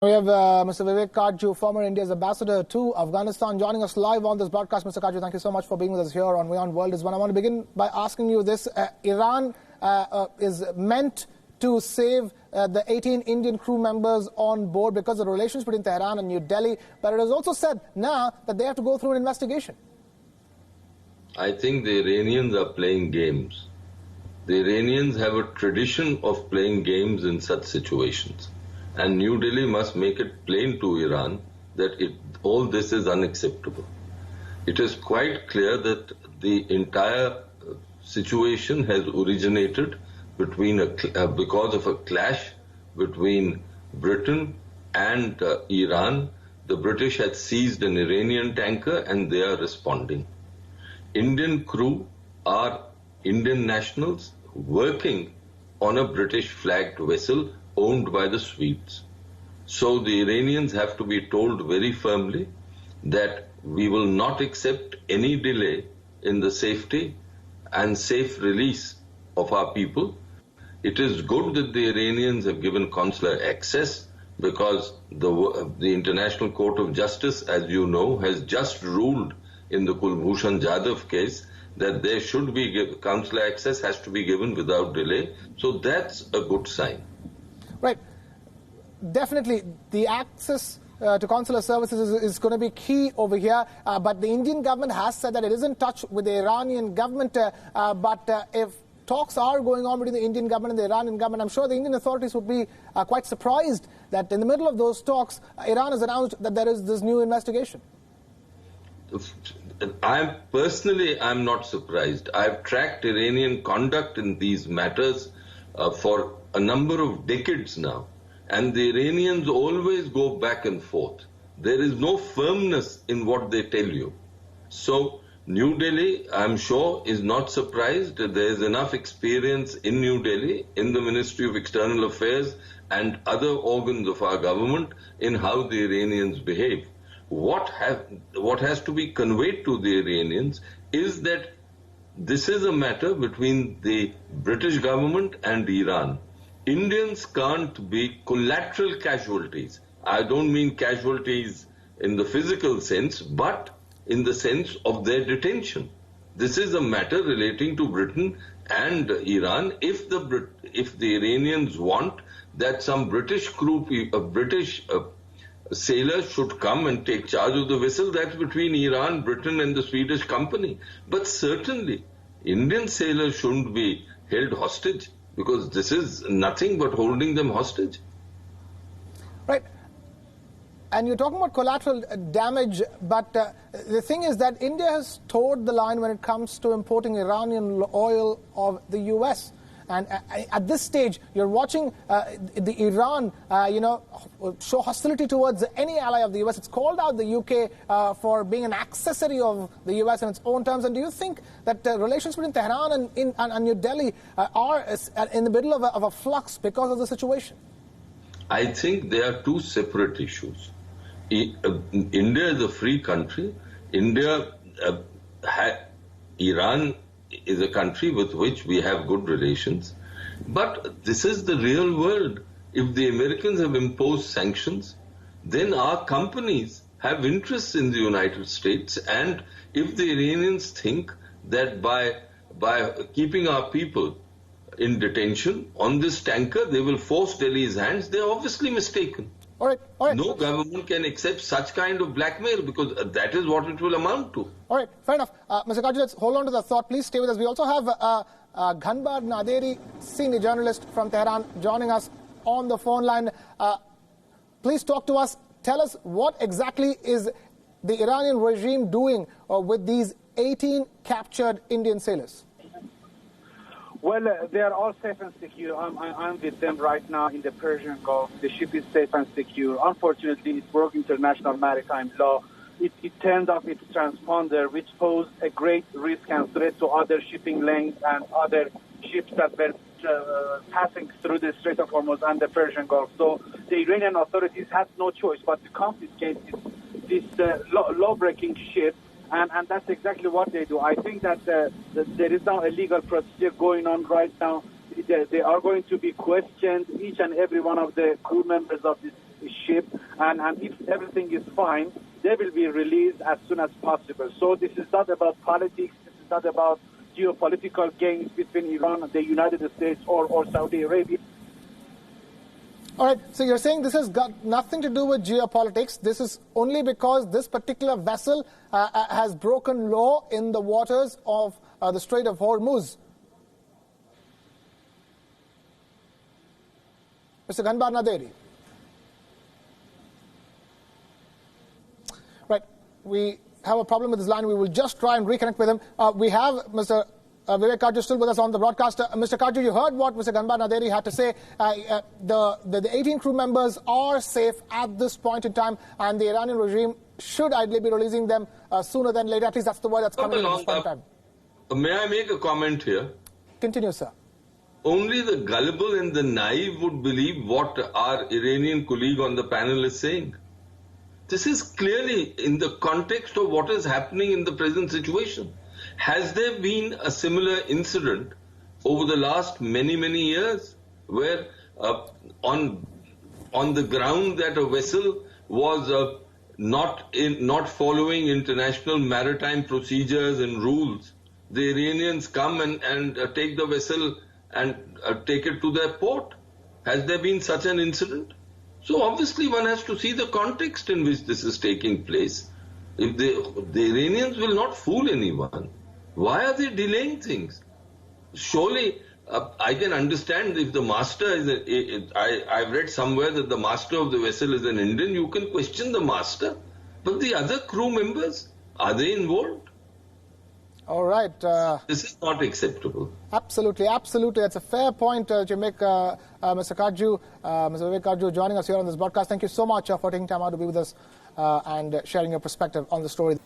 We have Mr. Vivek Kajju, former India's ambassador to Afghanistan, joining us live on this broadcast. Mr. Kajju, thank you so much for being with us here on WION World is One. I want to begin by asking you this. Iran is meant to save the 18 Indian crew members on board because of the relations between Tehran and New Delhi, but it is also said now that they have to go through an investigation. I think the Iranians are playing games. The Iranians have a tradition of playing games in such situations. And New Delhi must make it plain to Iran that all this is unacceptable. It is quite clear that the entire situation has originated because of a clash between Britain and Iran. The British had seized an Iranian tanker and they are responding. Indian crew are Indian nationals working on a British flagged vessel owned by the Swedes. So the Iranians have to be told very firmly that we will not accept any delay in the safety and safe release of our people. It is good that the Iranians have given consular access because the International Court of Justice, as you know, has just ruled in the Kulbhushan Jadhav case that there should be consular access has to be given without delay. So that's a good sign. Right. Definitely, the access to consular services is going to be key over here. But the Indian government has said that it is in touch with the Iranian government. But if talks are going on between the Indian government and the Iranian government, I'm sure the Indian authorities would be quite surprised that in the middle of those talks, Iran has announced that there is this new investigation. I'm not surprised. I've tracked Iranian conduct in these matters for a number of decades now, and the Iranians always go back and forth. There is no firmness in what they tell you. So New Delhi, I'm sure, is not surprised. There is enough experience in New Delhi, in the Ministry of External Affairs and other organs of our government in how the Iranians behave. What has to be conveyed to the Iranians is that this is a matter between the British government and Iran. Indians can't be collateral casualties. I don't mean casualties in the physical sense, but in the sense of their detention. This is a matter relating to Britain and Iran. If the Iranians want that some British sailors should come and take charge of the vessel, that's between Iran, Britain and the Swedish company. But certainly, Indian sailors shouldn't be held hostage because this is nothing but holding them hostage. Right. And you're talking about collateral damage, but the thing is that India has toed the line when it comes to importing Iranian oil of the U.S. And at this stage, you're watching the Iran, show hostility towards any ally of the U.S. It's called out the U.K. For being an accessory of the U.S. in its own terms. And do you think that relations between Tehran and New Delhi are in the middle of a flux because of the situation? I think they are two separate issues. India is a free country. Iran is a country with which we have good relations. But this is the real world. If the Americans have imposed sanctions, then our companies have interests in the United States. And if the Iranians think that by keeping our people in detention on this tanker, they will force Delhi's hands, they're obviously mistaken. All right. No government can accept such kind of blackmail because that is what it will amount to. All right, fair enough. Mr. Kajju, let's hold on to the thought. Please stay with us. We also have Ghanbar Naderi, senior journalist from Tehran, joining us on the phone line. Please talk to us. Tell us what exactly is the Iranian regime doing with these 18 captured Indian sailors? Well, they are all safe and secure. I'm with them right now in the Persian Gulf. The ship is safe and secure. Unfortunately, it broke international maritime law. It turned off its transponder, which posed a great risk and threat to other shipping lanes and other ships that were passing through the Strait of Hormuz and the Persian Gulf. So the Iranian authorities had no choice but to confiscate this law-breaking ship. And that's exactly what they do. I think that there is now a legal procedure going on right now. They are going to be questioned, each and every one of the crew members of this ship, and if everything is fine, they will be released as soon as possible. So this is not about politics. This is not about geopolitical games between Iran, the United States, or Saudi Arabia. All right, so you're saying this has got nothing to do with geopolitics. This is only because this particular vessel has broken law in the waters of the Strait of Hormuz. Mr. Ganbar Naderi. Right, we have a problem with his line. We will just try and reconnect with him. We have Mr. Vivek Kaju still with us on the broadcast. Mr. Kaju, you heard what Mr. Ganbar Naderi had to say. The 18 crew members are safe at this point in time, and the Iranian regime should ideally be releasing them sooner than later. At least that's the word that's coming at this point in time. May I make a comment here? Continue, sir. Only the gullible and the naive would believe what our Iranian colleague on the panel is saying. This is clearly in the context of what is happening in the present situation. Has there been a similar incident over the last many years where on the ground that a vessel was not following international maritime procedures and rules, the Iranians come and take the vessel and take it to their port? Has there been such an incident? So obviously one has to see the context in which this is taking place. If the Iranians will not fool anyone. Why are they delaying things? Surely I can understand if the master is I've read somewhere that the master of the vessel is an Indian. You can question the master. But the other crew members, are they involved? All right. This is not acceptable. Absolutely. That's a fair point you make, Mr. Kaju, Mr. Vivek Kaju, joining us here on this broadcast. Thank you so much for taking time out to be with us and sharing your perspective on the story.